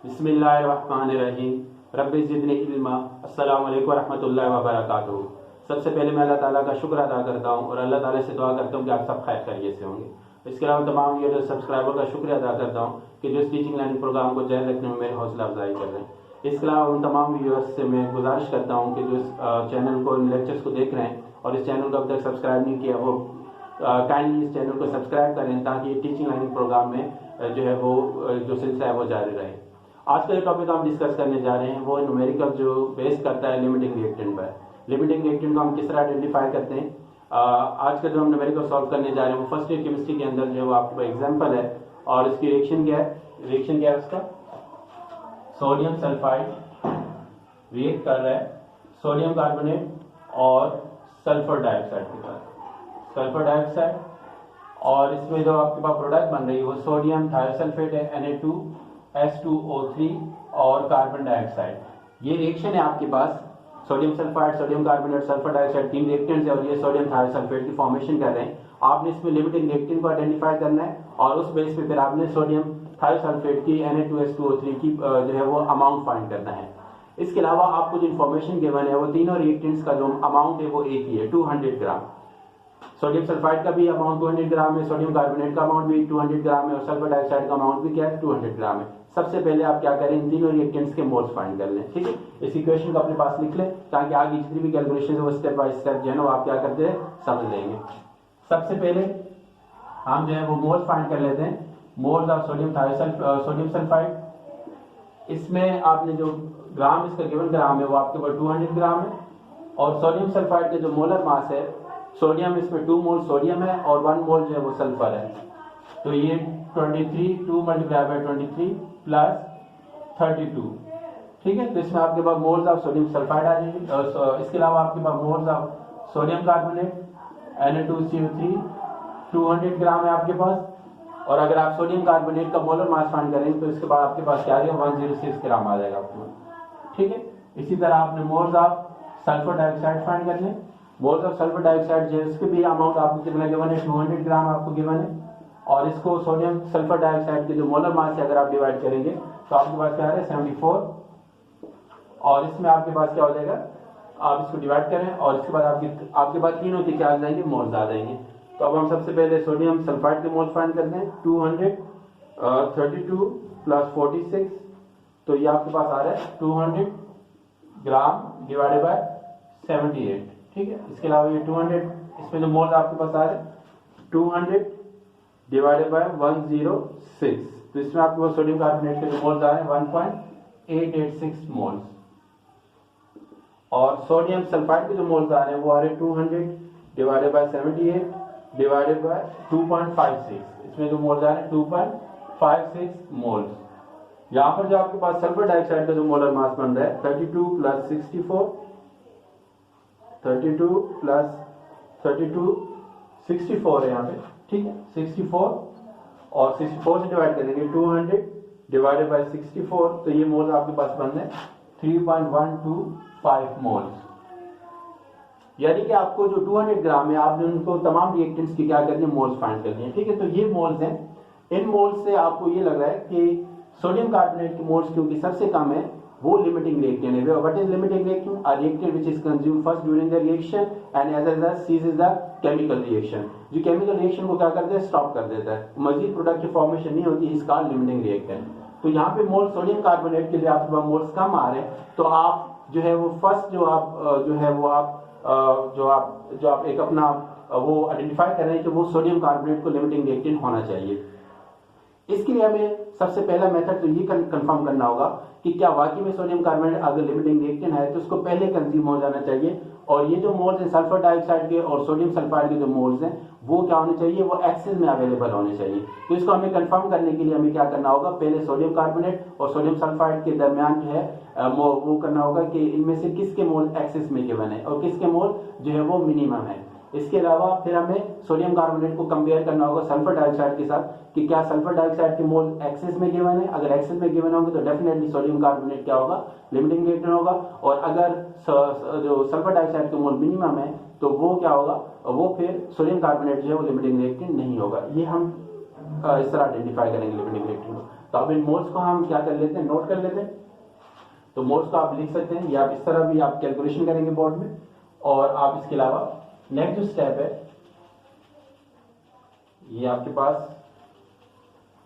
बिस्मिल्लाहिर्रहमानिर्रहीम। रब्बि ज़िदनी इल्मा। अस्सलामु अलैकुम रहमतुल्लाहि व बरकातुहू। सबसे पहले मैं अल्लाह ताला का शुक्र अदा करता हूँ और अल्लाह ताला से दुआ करता हूँ कि आप सब खैर खैरियत से होंगे। इसके अलावा तमाम यूट्यूब सब्सक्राइबर का शुक्रिया अदा करता हूँ कि जो इस टीचिंग लर्निंग प्रोग्राम को जारी रखने में मेरी हौसला अफजाई कर रहे हैं। इसके अलावा उन तमाम व्यूअर्स से मैं गुजारिश करता हूँ कि जो इस चैनल को, इन लेक्चर्स को देख रहे हैं और इस चैनल को अब तक सब्सक्राइब नहीं किया, वो काइंडली इस चैनल को सब्सक्राइब करें ताकि ये टीचिंग लर्निंग प्रोग्राम में जो है वो जो सिलसिला है वो जारी रहे। आज का जो टॉपिक हम डिस्कस करने जा रहे हैं वो न्यूमेरिकल जो बेस करता है लिमिटिंग रिएक्टेंट पर। लिमिटिंग रिएक्टेंट को हम किस तरह आइडेंटिफाई करते हैं। आज का जो हम न्यूमेरिकल सॉल्व करने जा रहे हैं वो फर्स्ट ईयर केमिस्ट्री के अंदर जो है वो आपके एग्जाम्पल है और इसकी रिएक्शन क्या है। रिएक्शन क्या है उसका, सोडियम सल्फाइड रिएक्ट कर रहा है सोडियम कार्बोनेट और सल्फर डाइऑक्साइड के साथ, सल्फर डाइऑक्साइड, और इसमें जो आपके पास प्रोडक्ट बन रही है वो सोडियम थायोसल्फेट है Na2H2O3 और कार्बन डाइऑक्साइड। ये रिएक्शन है आपके पास, sodium sulphide, sodium carbonate, sulphur dioxide, तीन रिएक्टेंट्स है और ये सोडियम थायोसल्फेट की फॉर्मेशन कर रहे हैं। आपने इसमें लिमिटिंग रिएक्टेंट को आइडेंटिफाई करना है और उस बेस पे फिर आपने सोडियम थायोसल्फेट की Na2H2O3 की जो है वो अमाउंट फाइंड करना है। इसके अलावा आपको जो इन्फॉर्मेशन गिवन है वो तीनों रिएक्टेंट्स का जो अमाउंट है वो एक ही है, 200 ग्राम। सोडियम सल्फाइड का भी अमाउंट 200 ग्राम है, सोडियम कार्बोनेट का अमाउंट भी 200 ग्राम है और सल्फर डाइऑक्साइड का अमाउंट भी क्या है, 200 ग्राम है। सबसे पहले आप क्या करें, इन तीनों रिएक्टेंट्स के मोल्स फाइंड कर लें। ठीक है, इस इक्वेशन को अपने पास लिख लें ताकि आगे जितनी भी कैलकुलेशन है वो स्टेप बाय स्टेप जो है ना आप क्या करते हैं समझ लेंगे। सबसे पहले हम जो है वो मोल्स फाइंड कर लेते हैं, मोल्स ऑफ सोडियम सल्फाइड। इसमें आपने जो ग्राम इसका गिवन ग्राम है वो आपके पास 200 ग्राम है और सोडियम सल्फाइड के जो मोलर मास है, सोडियम इसमें 2 मोल सोडियम है और 1 मोल जो है वो सल्फर है, तो ये 23, 2 मल्टीप्लाई बाय 23 प्लस 32। ठीक है, तो इसमें आपके पास मोल्स ऑफ सोडियम सल्फाइड आ जाएंगे। इसके अलावा आपके पास moles of sodium carbonate Na2CO3 200 gram है आपके पास, और अगर आप सोडियम कार्बोनेट का मोलर मास फाइंड करेंगे तो इसके बाद आपके पास क्या आ जाएगा, 106 ग्राम आ जाएगा आपके पास। ठीक है, इसी तरह आपने moles of sulphur dioxide find करने, मोल्स ऑफ सल्फर डाइऑक्साइड जो इसके भी अमाउंट आपको कितना गिवन है, 200 ग्राम आपको गिवन है, और इसको सोडियम सल्फर डाइऑक्साइड के जो मोलर मास से अगर आप डिवाइड करेंगे तो आपके पास क्या है 74, और इसमें आपके पास क्या हो जाएगा, आप इसको डिवाइड करें और इसके बाद आपके पास तीनों के क्या आ जाएंगे, मोल्स आ जाएंगे। तो अब हम सबसे पहले सोडियम सल्फाइड के मोल्स फाइंड करते हैं, 232 प्लस 46, तो ये आपके पास आ रहा है 200 ग्राम डिवाइडेड बाय 78। ठीक है, इसके अलावा ये 200, इसमें जो मोल्स आपके पास आ रहे हैं 200 डिवाइडेड बाय 106, तो इसमें आपके पास सोडियम कार्बोनेट के जो मोल्स आ रहे हैं 1.886 मोल्स, और सोडियम सल्फाइड के जो मोल्स आ रहे हैं वो आ रहे हैं 200 डिवाइडेड बाय 78 डिवाइडेड बाय 2.56, इसमें जो मोल्स आ रहे हैं 2.56 मोल्स। यहाँ पर जो आपके पास सल्फर डाइऑक्साइड का जो मोलर मास बन रहा है 32 प्लस 64, 32 प्लस 32 64 है यहाँ पे। ठीक है, 64 और 64 से डिवाइड करेंगे 200 डिवाइडेड बाय 64, तो ये मोल्स आपके पास बन रहे हैं 3.125 मोल्स। यानी कि आपको जो 200 ग्राम है आपने उनको तमाम रिएक्टेंट्स की क्या करनी है, मोल्स फाइंड करनी है। ठीक है, तो ये मोल्स हैं, इन मोल्स से आपको ये लग रहा है कि सोडियम कार्बोनेट की मोल्स क्योंकि सबसे कम है वो लिमिटिंग रिएक्टेंट है। What is limiting reactant? A reactant which is consumed first during the reaction and as a result ceases the chemical reaction. जो केमिकल रिएक्शन को क्या करता है, स्टॉप कर देता है, मजीद प्रोडक्ट की फॉर्मेशन नहीं होती, इसका लिमिटिंग रिएक्टेंट। तो यहाँ पे मोल सोडियम कार्बोनेट के लिए आपके पास मोल्स कम आ रहे हैं, तो आप जो है वो फर्स्ट जो आप जो है वो आप एक अपना वो आइडेंटिफाई कर रहे हैं कि वो सोडियम कार्बोनेट को लिमिटिंग रिएक्टेंट होना चाहिए। इसके लिए हमें सबसे पहला मेथड तो ये कंफर्म करना होगा कि क्या वाकई में सोडियम कार्बोनेट अगर लिमिटिंग रिएक्टेंट है तो उसको पहले कंज्यूम हो जाना चाहिए, और ये जो मोल्स हैं सल्फर डाइऑक्साइड के और सोडियम सल्फाइड के जो मोल्स हैं वो क्या होने चाहिए, वो एक्सेस में अवेलेबल होने चाहिए। तो इसको हमें कंफर्म करने के लिए हमें क्या करना होगा, पहले सोडियम कार्बोनेट और सोडियम सल्फाइड के दरमियान जो है वो करना होगा कि इनमें से किसके मोल एक्सेस में गिवन है और किसके मोल जो है वो मिनिमम है। इसके अलावा फिर हमें सोडियम कार्बोनेट को कंपेयर करना होगा सल्फर डाइऑक्साइड के साथ कि क्या सल्फर डाइऑक्साइड के मोल एक्सेस में गिवन है, अगर एक्सेस में गिवन होंगे तो डेफिनेटली सोडियम कार्बोनेट क्या होगा, लिमिटिंग रिएक्टेंट होगा, और अगर जो सल्फर डाइऑक्साइड के मोल मिनिमम है तो वो क्या होगा, वो फिर सोडियम कार्बोनेट जो है वो लिमिटिंग रिएक्टेंट नहीं होगा। ये हम इस तरह आइडेंटिफाई करेंगे लिमिटिंग रिएक्टेंट को। तो अब इन मोल्स को हम क्या कर लेते हैं, नोट कर लेते हैं। तो मोल्स को आप लिख सकते हैं या इस तरह भी आप कैलकुलेशन करेंगे बोर्ड में। और आप इसके अलावा नेक्स्ट जो स्टेप है, ये आपके पास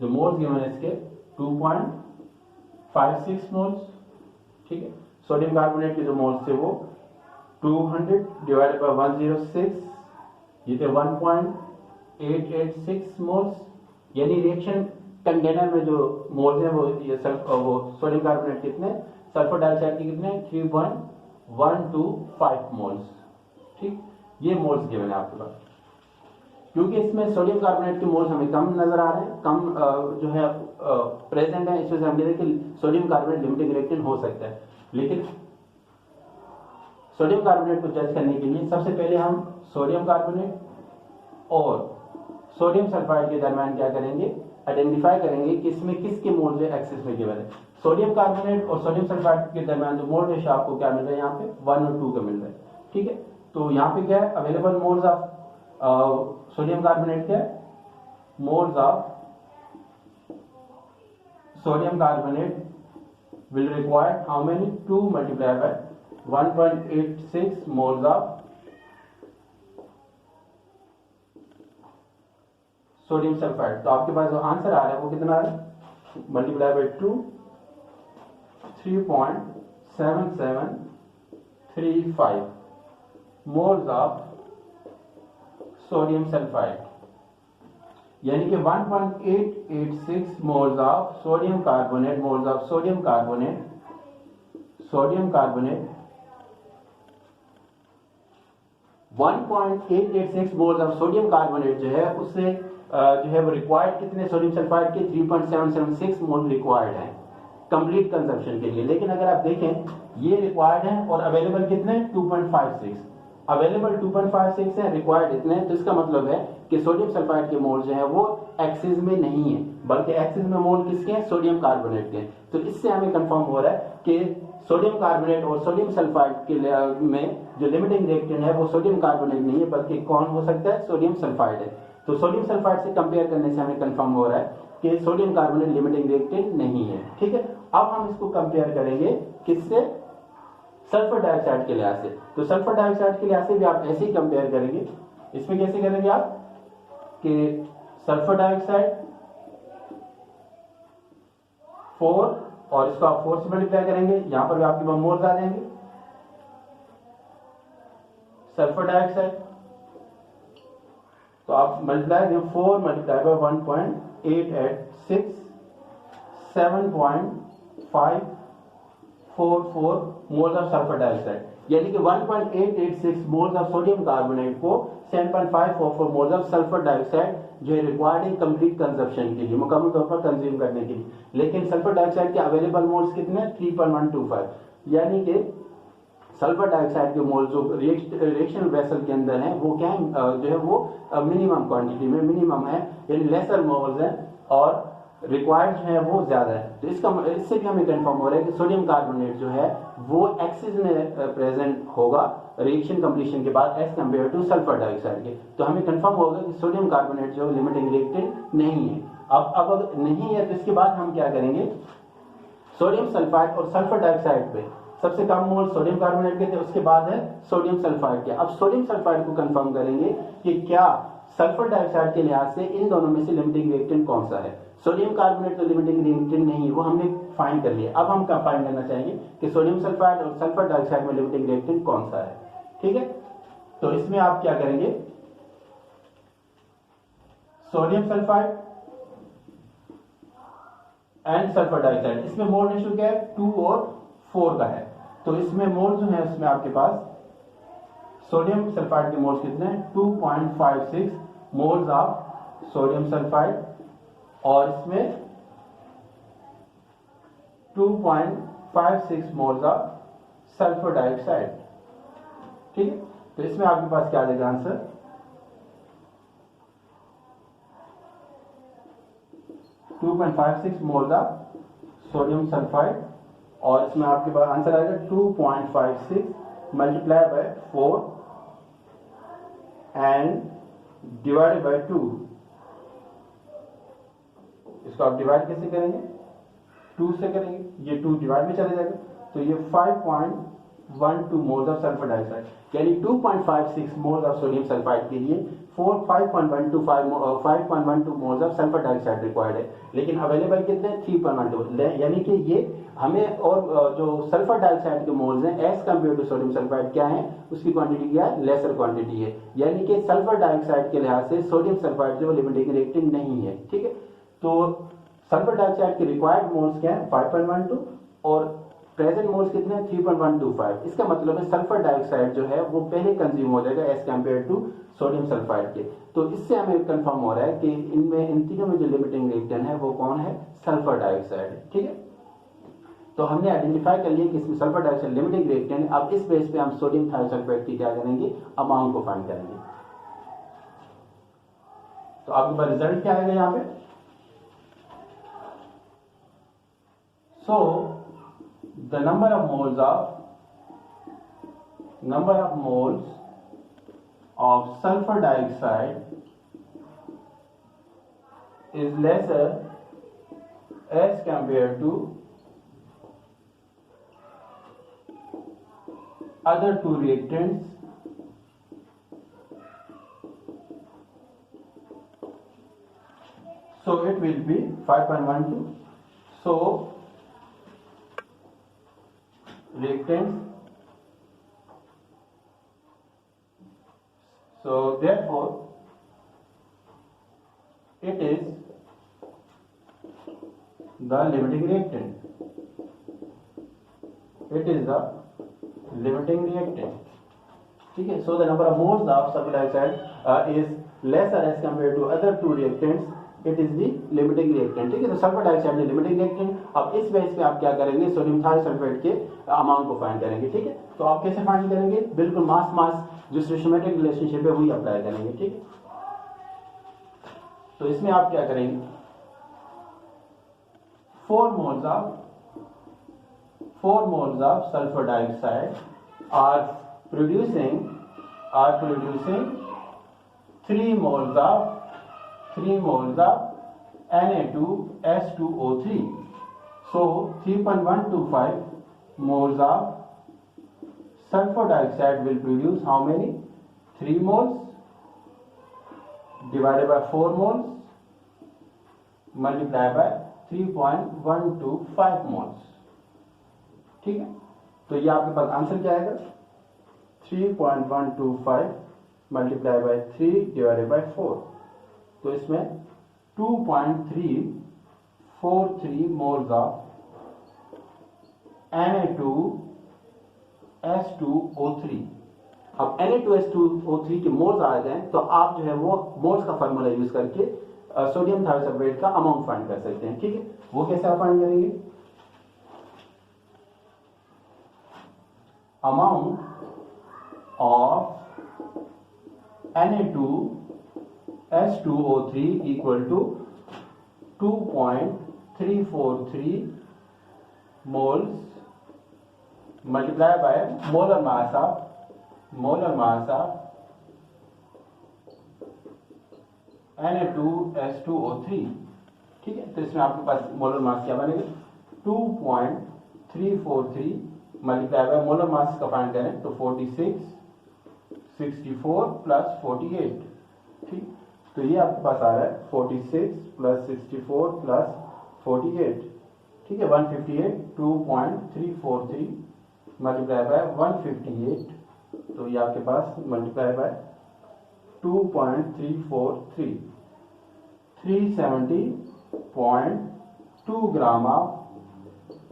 जो मोल्स गिवन है इसके 2.56 मोल्स, ठीक है। सोडियम कार्बोनेट के जो मोल्स थे वो 200 डिवाइडेड बाय 106, ये थे 1.886 मोल्स। यानी रिएक्शन कंटेनर में जो मोल्स हैं वो सोडियम कार्बोनेट कितने, सल्फर डाइऑक्साइड के कितने 3.125 मोल्स, ठीक। ये मोल्स गिवन है आपके पास। क्योंकि इसमें सोडियम कार्बोनेट के मोल्स हमें कम नजर आ रहे हैं, कम जो है प्रेजेंट है, इस वजह से हम कहते हैं कि सोडियम कार्बोनेट लिमिटिंग रिएक्टेंट हो सकता है। लेकिन सोडियम कार्बोनेट को जज करने के लिए सबसे पहले हम सोडियम कार्बोनेट और सोडियम सल्फाइड के दरमियान क्या करेंगे, आइडेंटिफाई करेंगे कि इसमें किसके मोल जो एक्सिस में गिवन है। सोडियम कार्बोनेट और सोडियम सल्फाइड के दरमियान जो मोल रेशियो आपको क्या मिल रहा है, यहाँ पे 1 और 2 का मिल रहा है, ठीक है। तो यहाँ पे क्या है, available moles of sodium carbonate क्या है, moles of sodium carbonate will require how many, 2 multiplied by 1.86 moles of sodium sulphide. तो आपके पास जो आंसर आ रहा है वो कितना आ रहा है, multiply by 2, 3.7735 moles of sodium sulphide, यानी कि 1.886 moles of sodium carbonate, moles of sodium carbonate 1.886 moles of sodium carbonate जो है उससे जो है वो रिक्वायर्ड कितने सोडियम सल्फाइड के 3.776 मोल रिक्वायर्ड है कंप्लीट कंजप्शन के लिए। लेकिन अगर आप देखें ये रिक्वायर्ड है और अवेलेबल कितने 2.56, अवेलेबल 2.56 है, रिक्वायर्ड इतने, तो इसका मतलब है कि सोडियम सल्फाइड के मोल जो है वो एक्सिस में नहीं है, बल्कि एक्सिस में मोल किसके हैं, सोडियम कार्बोनेट के। तो इससे हमें कंफर्म हो रहा है कि सोडियम कार्बोनेट और सोडियम सल्फाइड के में जो लिमिटिंग रिएक्टेंट है वो सोडियम कार्बोनेट नहीं है, बल्कि कौन हो सकता है, सोडियम सल्फाइड है। तो सोडियम सल्फाइड से कंपेयर करने से हमें कंफर्म हो रहा है कि सोडियम कार्बोनेट लिमिटिंग रिएक्टेंट नहीं है, ठीक है। अब हम इसको कंपेयर करेंगे किससे, सल्फर डाइऑक्साइड के लिहाज से। तो सल्फर डाइऑक्साइड के लिहाज से भी आप ऐसे ही कंपेयर करेंगे। इसमें कैसे करेंगे आप कि सल्फर डाइऑक्साइड 4 और इसको आप 4 से मल्टीप्लाई करेंगे, यहां पर भी आपके पास मोल्स आ जाएंगे। सल्फर डाइऑक्साइड तो आप multiply 4 multiply by 1.886 7.544 moles of sulphur dioxide, यानी कि 1.886 मोल्स ऑफ सोडियम कार्बोनेट को 7.544 मोल्स ऑफ सल्फर डाइऑक्साइड जो है रिक्वायर्ड है कंप्लीट कंजप्शन के लिए, मुकम्मल तौर पर कंज्यूम करने के लिए। लेकिन सल्फर डाइऑक्साइड के अवेलेबल मोल्स कितने 3.125, यानी कि सल्फर डाइऑक्साइड के मोल जो रिएक्शन वेसल के अंदर है वो क्या है, जो है वो मिनिमम क्वांटिटी में मिनिमम है, यानी लेसर मोल्स है और रिक्वायर्ड जो है वो ज्यादा है। तो इससे भी हमें कंफर्म हो रहा है कि सोडियम कार्बोनेट जो है वो एक्सिस में प्रेजेंट होगा रिएक्शन कंप्लीशन के बाद as compare to sulphur dioxide के। तो हमें कंफर्म होगा कि सोडियम कार्बोनेट जो लिमिटिंग रिएक्टेंट नहीं है। अब अगर नहीं है तो इसके बाद हम क्या करेंगे, सोडियम सल्फाइड और सल्फर डाइऑक्साइड पे सबसे कम मोल सोडियम कार्बोनेट के थे, उसके बाद है सोडियम सल्फाइड के। अब सोडियम सल्फाइड को कंफर्म करेंगे कि क्या सल्फर डाइऑक्साइड के लिहाज से इन दोनों में से लिमिटिंग रिएक्टेंट कौन सा है। सोडियम कार्बोनेट तो लिमिटिंग रिएक्टेंट नहीं है, वो हमने फाइंड कर लिया। अब हम क्या फाइंड करना चाहेंगे कि सोडियम सल्फाइड और सल्फर डाइऑक्साइड में लिमिटिंग रिएक्टेंट कौन सा है, ठीक है। तो इसमें आप क्या करेंगे, sodium sulphide and sulphur dioxide, इसमें मोल रेशियो क्या है 2 और 4 का है। तो इसमें मोल जो है उसमें आपके पास सोडियम सल्फाइड के मोल्स कितने हैं 2.56 मोल्स ऑफ सोडियम सल्फाइड और इसमें 2.56 मोल्स ऑफ सल्फर डाइऑक्साइड, ठीक है। तो इसमें आपके पास क्या आ जाएगा answer, moles of sodium sulphide और इसमें आपके पास आंसर आएगा 2.56 multiply by 4 and divided by 2। इसको आप डिवाइड कैसे करेंगे, 2 से करेंगे, ये 2 डिवाइड में चला जाएगा, तो ये 5.12 मोल्स ऑफ सल्फर डाइऑक्साइड, यानी 2.56 मोल्स ऑफ सोडियम सल्फाइड के लिए 5.12 moles of sulphur dioxide required है, लेकिन अवेलेबल कितने 3.12, यानी कि ये हमें और जो सल्फर डाइऑक्साइड के मोल्स हैं as compare to sodium sulphide क्या है, उसकी क्वांटिटी क्या है, लेसर क्वांटिटी है, यानी कि सल्फर डाइऑक्साइड के लिहाज से सोडियम सल्फाइड जो लिमिटिंग रिएक्टेंट नहीं है। ठीक है, तो सल्फर डाइऑक्साइड के रिक्वायर्ड मोल्स क्या है 5.12 और प्रेजेंट मोल्स कितने हैं 3.125। इसका मतलब है सल्फर डाइऑक्साइड जो है वो पहले कंज्यूम हो जाएगा as compare to sodium sulphide के। तो इससे हमें कंफर्म हो रहा है कि इनमें इन तीनों में जो लिमिटिंग रिएक्टेंट है वो कौन है, सल्फर डाइऑक्साइड है। ठीक है, तो हमने आइडेंटिफाई कर लिया कि इसमें सल्फर डाइऑक्साइड लिमिटिंग रिएक्टेंट है। अब इस बेस पे हम सोडियम थायोसल्फेट की क्या करेंगे, अमाउंट को फाइंड करेंगे। तो आपके पास रिजल्ट क्या आएगा यहाँ पे, so the number of moles of sulfur dioxide is lesser as compared to other two reactants, so it will be 5.12. so reactants, so therefore it is the limiting reactant, it is the limiting reactant. ठीक है, so the number of moles of sulfur dioxide is lesser as compared to other two reactants, it is the limiting reactant. ठीक है, तो sulphur dioxide में limiting reactant. अब इस base पे आप क्या करेंगे, सोडियम थायोसल्फेट के अमाउंट को फाइंड करेंगे। ठीक है, तो आप कैसे फाइंड करेंगे, बिल्कुल मास मास जो स्टोइचोमेट्रिक रिलेशनशिप है वही अप्लाई करेंगे। ठीक है, तो इसमें आप क्या करेंगे, 4 moles of sulfur dioxide are producing 3 moles of Na2S2O3. So 3.125 moles of sulfur dioxide will produce how many, 3 moles divided by 4 moles multiplied by 3.125 moles। ठीक है, तो ये आपके पास आंसर क्या आएगा, 3.125 मल्टीप्लाई बाय 3 डिवाइडेड बाय 4, तो इसमें 2.343 मोल्स ऑफ Na2S2O3। अब Na2S2O3 के मोल्स आ जाए तो आप जो है वो मोल्स का फार्मूला यूज करके सोडियम थायोसल्फेट का अमाउंट फाइंड कर सकते हैं। ठीक है, वो कैसे आप फाइंड करेंगे, amount of Na2S2O3 equal to 2.343 moles multiply by molar mass of Na2S2O3। ठीक है, तो इसमें आपके पास मोलर मास क्या बनेगा, 2.343 मल्टीप्लाई बाय मोलर मास का फाइंड करें तो 46, 64 प्लस 48। ठीक, तो ये आपके पास आ रहा है 46 प्लस 64 प्लस 48। ठीक है, 158, 2.343 मल्टीप्लाई बाय 158, तो ये आपके पास multiply by 2.343, 370.2 gram of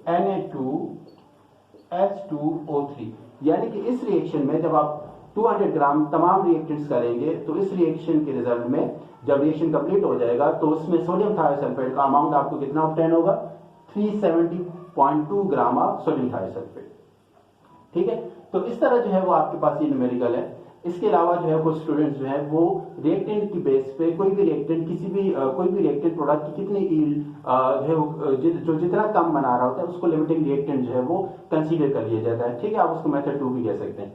Na2S2O3। यानी कि इस रिएक्शन में जब आप 200 ग्राम तमाम रिएक्टेंट्स करेंगे तो इस रिएक्शन के रिजल्ट में जब रिएक्शन कंप्लीट हो जाएगा तो उसमें सोडियम थायोसल्फेट का अमाउंट आपको कितना ऑब्टेन होगा, 370.2 ग्राम ऑफ सोडियम थायोसल्फेट। ठीक है, तो इस तरह जो है वो आपके पास ये न्यूमेरिकल है। इसके अलावा जो है कुछ स्टूडेंट्स जो है वो रिएक्टेंट की बेस पे कोई भी रिएक्टेंट कोई भी रिएक्टेंट प्रोडक्ट की कितनी यील्ड जो जितना कम बना रहा होता है उसको लिमिटिंग रिएक्टेंट जो है वो कंसीडर कर लिया जाता है। ठीक है, आप उसको मेथड 2 भी कह सकते हैं।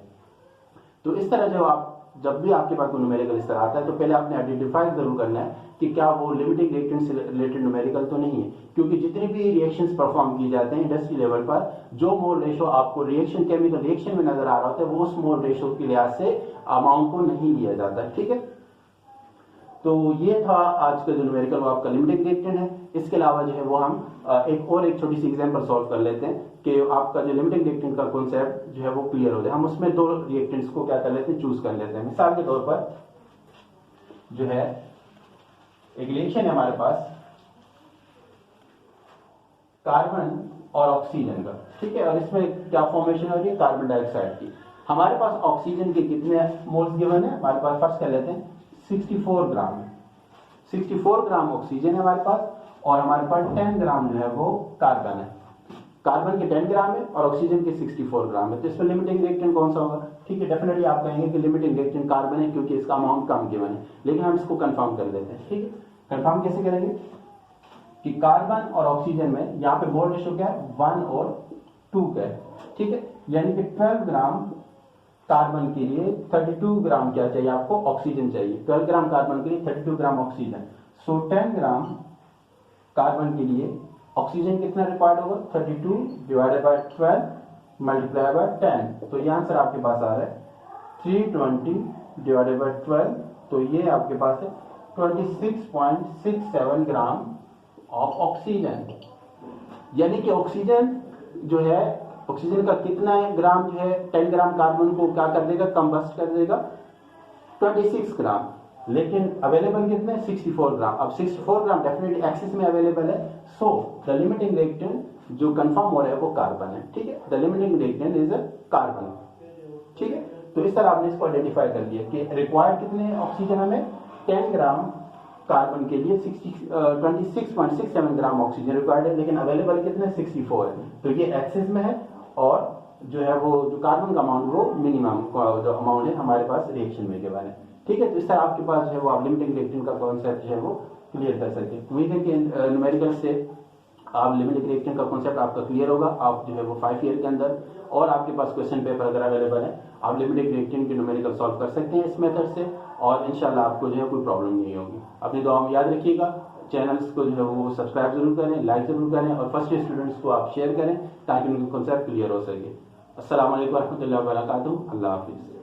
तो इस तरह जो आप जब भी आपके पास कोई न्यूमेरिकल इस तरह आता है तो पहले आपने आइडेंटिफाई जरूर करना है कि क्या वो लिमिटिंग रिएक्टेंट से रिलेटेड न्यूमेरिकल तो नहीं है, क्योंकि जितने भी रिएक्शंस परफॉर्म किए जाते हैं इंडस्ट्री लेवल पर, जो मोल रेशो आपको रिएक्शन केमिकल रिएक्शन में नजर आ रहा होता है वो उस मोल रेशो के लिहाज से अमाउंट को नहीं लिया जाता। ठीक है, तो ये था आज का जो न्यूमेरिकल वो आपका लिमिटिंग रिएक्टेंट है। इसके अलावा जो है वो हम एक छोटी सी एग्जांपल सॉल्व कर लेते हैं कि आपका जो लिमिटिंग रिएक्टेंट का कॉन्सेप्ट जो है वो क्लियर हो जाए। हम उसमें दो रिएक्टेंट्स को क्या कर लेते हैं, चूज कर लेते हैं। मिसाल के तौर पर जो है एक रिएक्शन है हमारे पास कार्बन और ऑक्सीजन का, ठीक है, और इसमें क्या फॉर्मेशन हो रही है, कार्बन डाइऑक्साइड की। हमारे पास ऑक्सीजन के कितने मोल्स गिवन है, हमारे पास फर्स्ट कर लेते हैं 64 ग्राम है। 64 ग्राम ऑक्सीजन है हमारे पास और हमारे पास 10 ग्राम जो है वो कार्बन है। कार्बन के 10 ग्राम है और ऑक्सीजन के 64 ग्राम है, तो इसमें लिमिटिंग रिएक्टेंट कौन सा होगा? ठीक है, डेफिनेटली आप कहेंगे कि लिमिटिंग रिएक्टेंट कार्बन है क्योंकि इसका अमाउंट कम गिवन है, लेकिन हम इसको कंफर्म कर देते हैं। ठीक है, कंफर्म कैसे करेंगे कि कार्बन और ऑक्सीजन में यहाँ पे मोल रेशो क्या है, 1 और 2 का है। ठीक है, यानी कि 12 ग्राम कार्बन के लिए 32 ग्राम क्या चाहिए आपको, ऑक्सीजन चाहिए। 12 ग्राम कार्बन के लिए 32 ग्राम ऑक्सीजन। सो 10 ग्राम कार्बन के लिए ऑक्सीजन कितना रिक्वायर्ड होगा, 32 डिवाइडेड बाय 12 मल्टीप्लाई बाय 10। तो ये आंसर आपके पास आ रहा है 320 डिवाइडेड बाय 12, तो ये आपके पास है 26.67 ग्राम ऑफ ऑक्सीजन। यानी कि ऑक्सीजन जो है, ऑक्सीजन का कितना ग्राम जो है 10 ग्राम कार्बन को क्या कर देगा, कंबस्ट कर देगा 26 ग्राम, लेकिन अवेलेबल कितने 64 ग्राम। अब 64 ग्राम डेफिनेटली एक्सिस में अवेलेबल है, सो द लिमिटिंग रिएक्टेंट जो कंफर्म हो रहा है वो कार्बन है। ठीक है, the limiting reactant is a carbon. ठीक है, तो इस तरह आपने इसको आइडेंटिफाई कर दिया कि रिक्वायर्ड कितने ऑक्सीजन हमें 10 ग्राम कार्बन के लिए 26.67 ग्राम ऑक्सीजन रिक्वायर्ड है, लेकिन अवेलेबल कितने 64 है, तो ये एक्सिस में है और जो है वो जो कार्बन का अमाउंट वो मिनिमम जो अमाउंट है हमारे पास रिएक्शन में गिवन है। ठीक है, तो इस तरह आपके पास जो है वो आप लिमिटिंग रिएक्टेंट का कॉन्सेप्ट जो है वो क्लियर कर सकते हैं। उम्मीद है कि न्यूमेरिकल से आप लिमिटिंग रिएक्टेंट का कॉन्सेप्ट आपका क्लियर होगा। आप जो है वो 5 ईयर के अंदर, और आपके पास क्वेश्चन पेपर अगर अवेलेबल है, आप लिमिटिंग रिएक्टेंट की न्यूमेरिकल सॉल्व कर सकते हैं इस मेथड से, और इंशाल्लाह आपको जो है कोई प्रॉब्लम नहीं होगी। अपनी दुआ में याद रखिएगा, चैनल्स को जो है वो सब्सक्राइब जरूर करें, लाइक जरूर करें, और फर्स्ट ईयर स्टूडेंट्स को आप शेयर करें ताकि उनके कॉन्सेप्ट क्लियर हो सके। अस्सलाम वालेकुम रहमतुल्लाहि व बरकातहू। अल्लाह हाफिज़।